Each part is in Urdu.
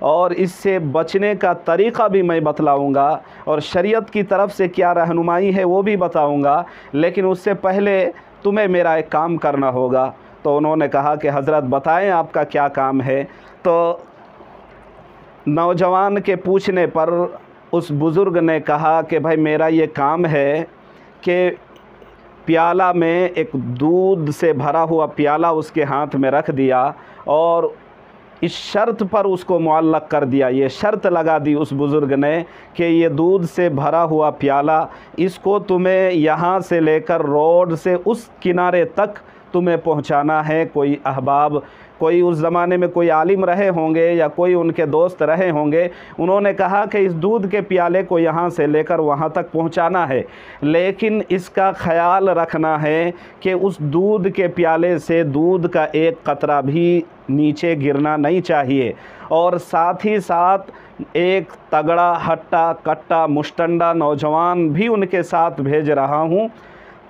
اور اس سے بچنے کا طریقہ بھی میں بتلاؤں گا اور شریعت کی طرف سے کیا رہنمائی ہے وہ بھی بتاؤں گا، لیکن اس سے پہلے تمہیں میرا ایک کام کرنا ہوگا۔ تو انہوں نے کہا کہ حضرت بتائیں آپ کا کیا کام ہے۔ تو نوجوان کے پوچھنے پر اس بزرگ نے کہا کہ بھائی میرا یہ کام ہے کہ پیالہ میں ایک دودھ سے بھرا ہوا پیالہ اس کے ہاتھ میں رکھ دیا اور اس شرط پر اس کو معلق کر دیا، یہ شرط لگا دی اس بزرگ نے کہ یہ دودھ سے بھرا ہوا پیالہ اس کو تمہیں یہاں سے لے کر روڈ سے اس کنارے تک تمہیں پہنچانا ہے۔ کوئی احباب، کوئی اس زمانے میں کوئی عالم رہے ہوں گے یا کوئی ان کے دوست رہے ہوں گے، انہوں نے کہا کہ اس دودھ کے پیالے کو یہاں سے لے کر وہاں تک پہنچانا ہے، لیکن اس کا خیال رکھنا ہے کہ اس دودھ کے پیالے سے دودھ کا ایک قطرہ بھی نیچے گرنا نہیں چاہیے، اور ساتھ ہی ساتھ ایک تگڑا ہٹا کٹا مشٹنڈا نوجوان بھی ان کے ساتھ بھیج رہا ہوں،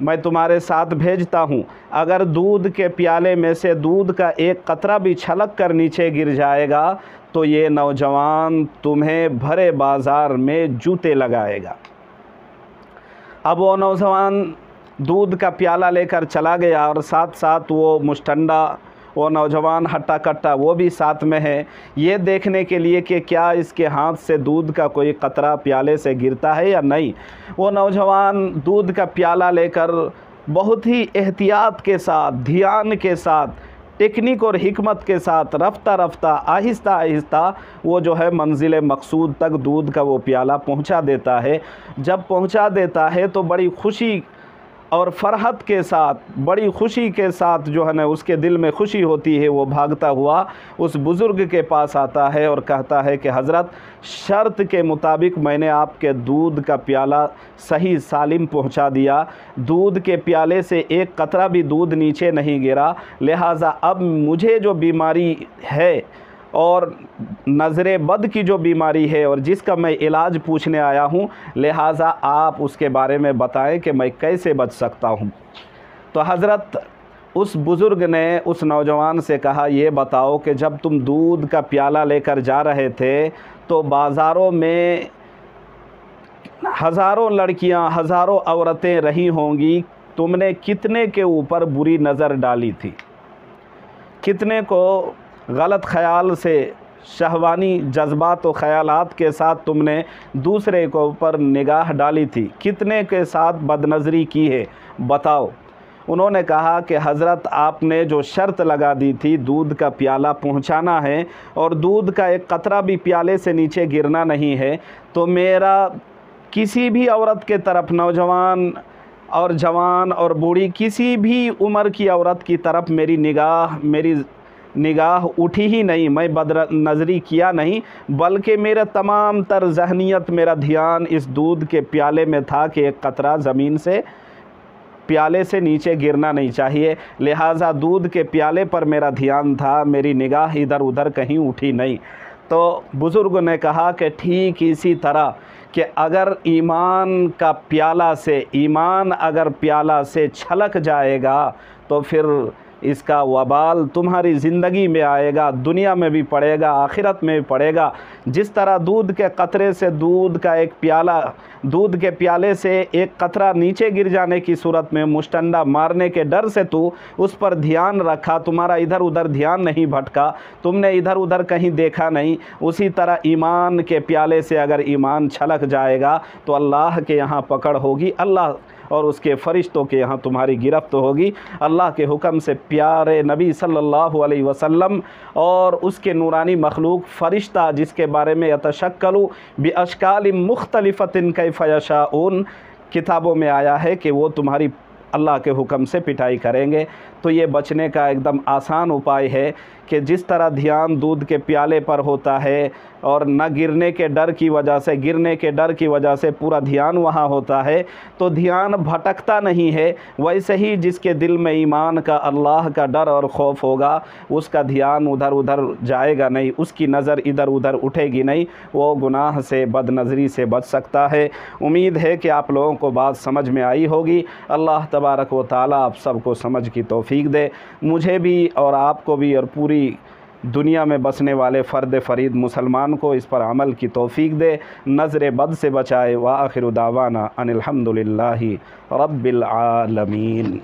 میں تمہارے ساتھ بھیجتا ہوں۔ اگر دودھ کے پیالے میں سے دودھ کا ایک قطرہ بھی چھلک کر نیچے گر جائے گا تو یہ نوجوان تمہیں بھرے بازار میں جوتے لگائے گا۔ اب وہ نوجوان دودھ کا پیالہ لے کر چلا گیا اور ساتھ ساتھ وہ مشٹنڈا، وہ نوجوان ہٹا کٹا وہ بھی ساتھ میں ہے، یہ دیکھنے کے لیے کہ کیا اس کے ہاتھ سے دودھ کا کوئی قطرہ پیالے سے گرتا ہے یا نہیں۔ وہ نوجوان دودھ کا پیالہ لے کر بہت ہی احتیاط کے ساتھ، دھیان کے ساتھ، ٹیکنیک اور حکمت کے ساتھ رفتہ رفتہ آہستہ آہستہ وہ جو ہے منزل مقصود تک دودھ کا وہ پیالہ پہنچا دیتا ہے۔ جب پہنچا دیتا ہے تو بڑی خوشی اور فرحت کے ساتھ، بڑی خوشی کے ساتھ جو ہے نا اس کے دل میں خوشی ہوتی ہے، وہ بھاگتا ہوا اس بزرگ کے پاس آتا ہے اور کہتا ہے کہ حضرت شرط کے مطابق میں نے آپ کے دودھ کا پیالہ صحیح سالم پہنچا دیا، دودھ کے پیالے سے ایک قطرہ بھی دودھ نیچے نہیں گرا، لہٰذا اب مجھے جو بیماری ہے اور نظر بد کی جو بیماری ہے اور جس کا میں علاج پوچھنے آیا ہوں، لہٰذا آپ اس کے بارے میں بتائیں کہ میں کیسے بچ سکتا ہوں۔ تو حضرت اس بزرگ نے اس نوجوان سے کہا یہ بتاؤ کہ جب تم دودھ کا پیالہ لے کر جا رہے تھے تو بازاروں میں ہزاروں لڑکیاں، ہزاروں عورتیں رہی ہوں گی، تم نے کتنے کے اوپر بری نظر ڈالی تھی، کتنے کو غلط خیال سے، شہوانی جذبات و خیالات کے ساتھ تم نے دوسرے کے اوپر نگاہ ڈالی تھی، کتنے کے ساتھ بد نظری کی ہے، بتاؤ۔ انہوں نے کہا کہ حضرت آپ نے جو شرط لگا دی تھی دودھ کا پیالہ پہنچانا ہے اور دودھ کا ایک قطرہ بھی پیالے سے نیچے گرنا نہیں ہے، تو میرا کسی بھی عورت کے طرف، نوجوان اور جوان اور بوڑھی کسی بھی عمر کی عورت کی طرف میری نگاہ اٹھی ہی نہیں، میں بد نظری کیا نہیں، بلکہ میرا تمام تر ذہنیت، میرا دھیان اس دودھ کے پیالے میں تھا کہ ایک قطرہ زمین سے، پیالے سے نیچے گرنا نہیں چاہیے، لہٰذا دودھ کے پیالے پر میرا دھیان تھا، میری نگاہ ادھر ادھر کہیں اٹھی نہیں۔ تو بزرگ نے کہا کہ ٹھیک اسی طرح کہ اگر ایمان اگر پیالہ سے چھلک جائے گا تو پھر اس کا وبال تمہاری زندگی میں آئے گا، دنیا میں بھی پڑے گا، آخرت میں بھی پڑے گا۔ جس طرح دودھ کے قطرے سے دودھ کے پیالے سے ایک قطرہ نیچے گر جانے کی صورت میں مشٹنڈا مارنے کے ڈر سے تو اس پر دھیان رکھا، تمہارا ادھر ادھر دھیان نہیں بھٹکا، تم نے ادھر ادھر کہیں دیکھا نہیں، اسی طرح ایمان کے پیالے سے اگر ایمان چھلک جائے گا تو اللہ کے یہاں پکڑ ہوگی، اللہ اور اس کے فرشتوں کے یہاں تمہاری گرفت ہوگی۔ اللہ کے حکم سے پیارے نبی صلی اللہ علیہ وسلم اور اس کے نورانی مخلوق فرشتہ جس کے بارے میں یتشکل باشکال مختلفۃ کیف یشاؤون کتابوں میں آیا ہے کہ وہ تمہاری اللہ کے حکم سے پٹائی کریں گے۔ تو یہ بچنے کا ایک دم آسان اپائے ہے کہ جس طرح دھیان دودھ کے پیالے پر ہوتا ہے اور نہ گرنے کے ڈر کی وجہ سے پورا دھیان وہاں ہوتا ہے تو دھیان بھٹکتا نہیں ہے، ویسے ہی جس کے دل میں ایمان کا، اللہ کا ڈر اور خوف ہوگا اس کا دھیان ادھر ادھر جائے گا نہیں، اس کی نظر ادھر ادھر اٹھے گی نہیں، وہ گناہ سے، بد نظری سے بچ سکتا ہے۔ امید ہے کہ آپ لوگوں کو بات سمجھ میں آئی ہوگی۔ اللہ تبارک و تعالیٰ آپ سب کو سمجھ کی توفیق دے، مجھے بھی اور آپ کو بھی اور پوری دنیا میں بسنے والے فرد فرید مسلمان کو اس پر عمل کی توفیق دے، نظر بد سے بچائے۔ وآخر دعوانا ان الحمد للہ رب العالمین۔